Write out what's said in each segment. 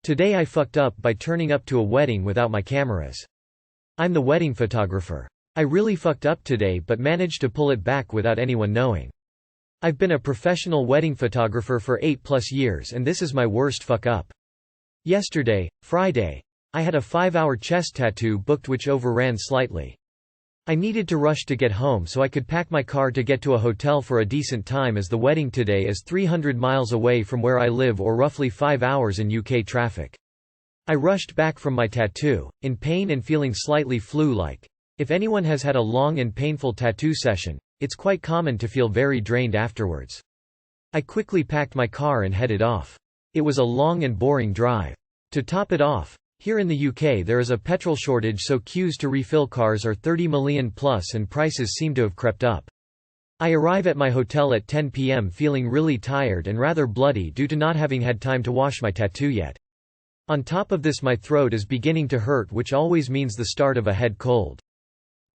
Today I fucked up by turning up to a wedding without my cameras. I'm the wedding photographer. I really fucked up today but managed to pull it back without anyone knowing. I've been a professional wedding photographer for 8+ years and this is my worst fuck up. Yesterday, Friday, I had a 5-hour chest tattoo booked which overran slightly. I needed to rush to get home so I could pack my car to get to a hotel for a decent time as the wedding today is 300 miles away from where I live or roughly 5 hours in UK traffic. I rushed back from my tattoo, in pain and feeling slightly flu-like. If anyone has had a long and painful tattoo session, it's quite common to feel very drained afterwards. I quickly packed my car and headed off. It was a long and boring drive. To top it off, here in the UK there is a petrol shortage, so queues to refill cars are 30 million plus and prices seem to have crept up. I arrive at my hotel at 10 p.m. feeling really tired and rather bloody due to not having had time to wash my tattoo yet. On top of this my throat is beginning to hurt, which always means the start of a head cold.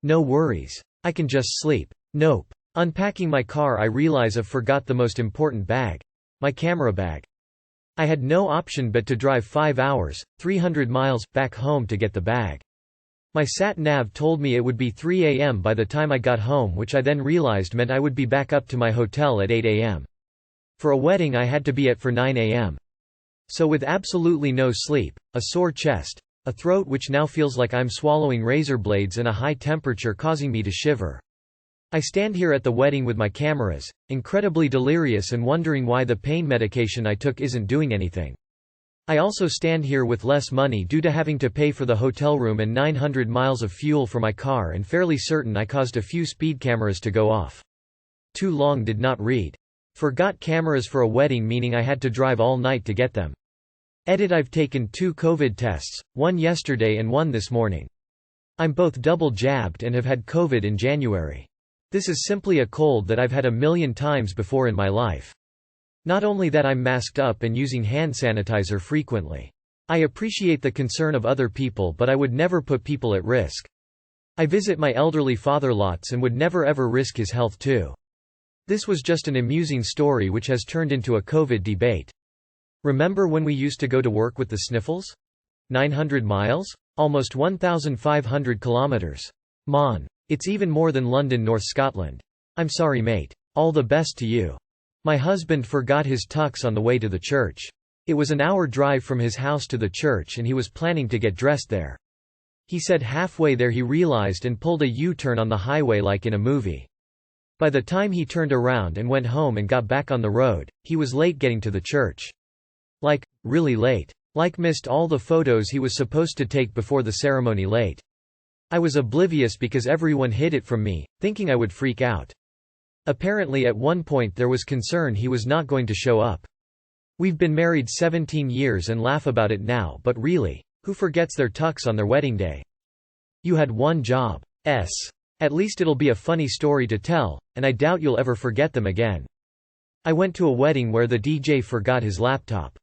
No worries. I can just sleep. Nope. Unpacking my car I realize I've forgot the most important bag. My camera bag. I had no option but to drive 5 hours, 300 miles, back home to get the bag. My sat-nav told me it would be 3 a.m. by the time I got home, which I then realized meant I would be back up to my hotel at 8 a.m. For a wedding I had to be at for 9 a.m. So with absolutely no sleep, a sore chest, a throat which now feels like I'm swallowing razor blades and a high temperature causing me to shiver. I stand here at the wedding with my cameras, incredibly delirious and wondering why the pain medication I took isn't doing anything. I also stand here with less money due to having to pay for the hotel room and 900 miles of fuel for my car, and fairly certain I caused a few speed cameras to go off. Too long did not read. Forgot cameras for a wedding, meaning I had to drive all night to get them. Edit: I've taken 2 COVID tests, one yesterday and one this morning. I'm both double jabbed and have had COVID in January. This is simply a cold that I've had a million times before in my life. Not only that, I'm masked up and using hand sanitizer frequently. I appreciate the concern of other people, but I would never put people at risk. I visit my elderly father lots and would never ever risk his health too. This was just an amusing story which has turned into a COVID debate. Remember when we used to go to work with the sniffles? 900 miles? Almost 1,500 kilometers. Mon. It's even more than London, North Scotland. I'm sorry mate. All the best to you. My husband forgot his tux on the way to the church. It was an hour drive from his house to the church and he was planning to get dressed there. He said halfway there he realized and pulled a U-turn on the highway like in a movie. By the time he turned around and went home and got back on the road, he was late getting to the church. Like, really late. Like missed all the photos he was supposed to take before the ceremony late. I was oblivious because everyone hid it from me, thinking I would freak out. Apparently at one point there was concern he was not going to show up. We've been married 17 years and laugh about it now, but really, who forgets their tux on their wedding day? You had one job. At least it'll be a funny story to tell, and I doubt you'll ever forget them again. I went to a wedding where the DJ forgot his laptop.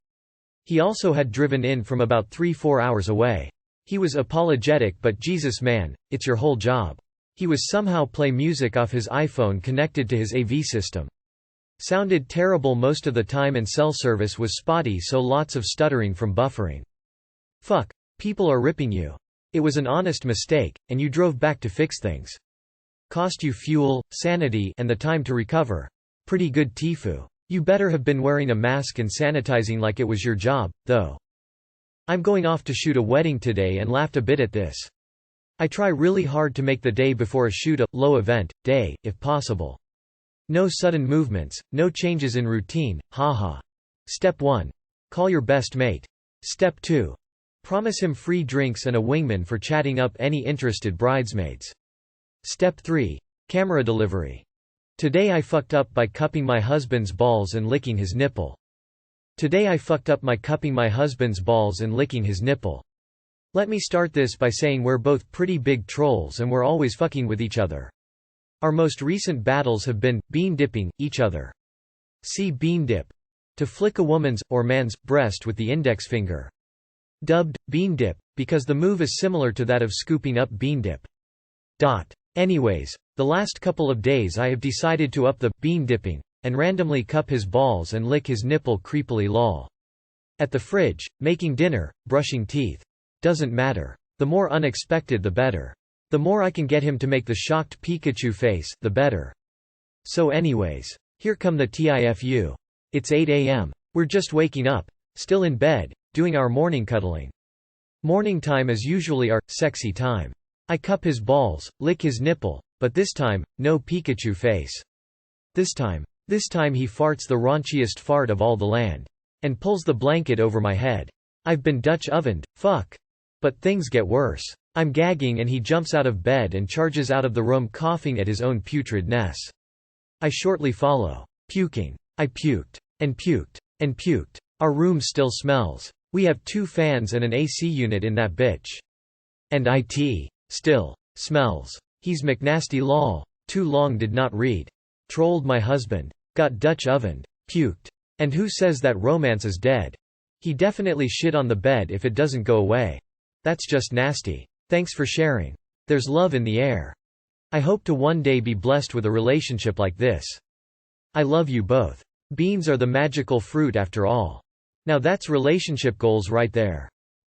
He also had driven in from about 3-4 hours away. He was apologetic, but Jesus man, it's your whole job. He was somehow play music off his iPhone connected to his AV system. Sounded terrible most of the time and cell service was spotty, so lots of stuttering from buffering. Fuck. People are ripping you. It was an honest mistake, and you drove back to fix things. Cost you fuel, sanity, and the time to recover. Pretty good TIFU. You better have been wearing a mask and sanitizing like it was your job, though. I'm going off to shoot a wedding today and laughed a bit at this. I try really hard to make the day before a shoot a low event day, if possible. No sudden movements, no changes in routine, haha. Step 1. Call your best mate. Step 2. Promise him free drinks and a wingman for chatting up any interested bridesmaids. Step 3. Camera delivery. Today I fucked up by cupping my husband's balls and licking his nipple. Today I fucked up by cupping my husband's balls and licking his nipple. Let me start this by saying we're both pretty big trolls and we're always fucking with each other. Our most recent battles have been bean dipping each other. See bean dip. To flick a woman's, or man's, breast with the index finger. Dubbed bean dip, because the move is similar to that of scooping up bean dip. Anyways, the last couple of days I have decided to up the bean dipping, and randomly cup his balls and lick his nipple creepily lol. At the fridge, making dinner, brushing teeth. Doesn't matter. The more unexpected the better. The more I can get him to make the shocked Pikachu face, the better. So anyways. Here come the TIFU. It's 8 a.m. We're just waking up. Still in bed, doing our morning cuddling. Morning time is usually our sexy time. I cup his balls, lick his nipple, but this time, no Pikachu face. This time he farts the raunchiest fart of all the land. And pulls the blanket over my head. I've been Dutch ovened, fuck. But things get worse. I'm gagging and he jumps out of bed and charges out of the room coughing at his own putridness. I shortly follow. Puking. I puked. And puked. And puked. Our room still smells. We have 2 fans and an AC unit in that bitch. And IT. Still. Smells. He's McNasty lol. Too long did not read. Trolled my husband. Got Dutch ovened. Puked. And who says that romance is dead? He definitely shit on the bed if it doesn't go away. That's just nasty. Thanks for sharing. There's love in the air. I hope to one day be blessed with a relationship like this. I love you both. Beans are the magical fruit after all. Now that's relationship goals right there.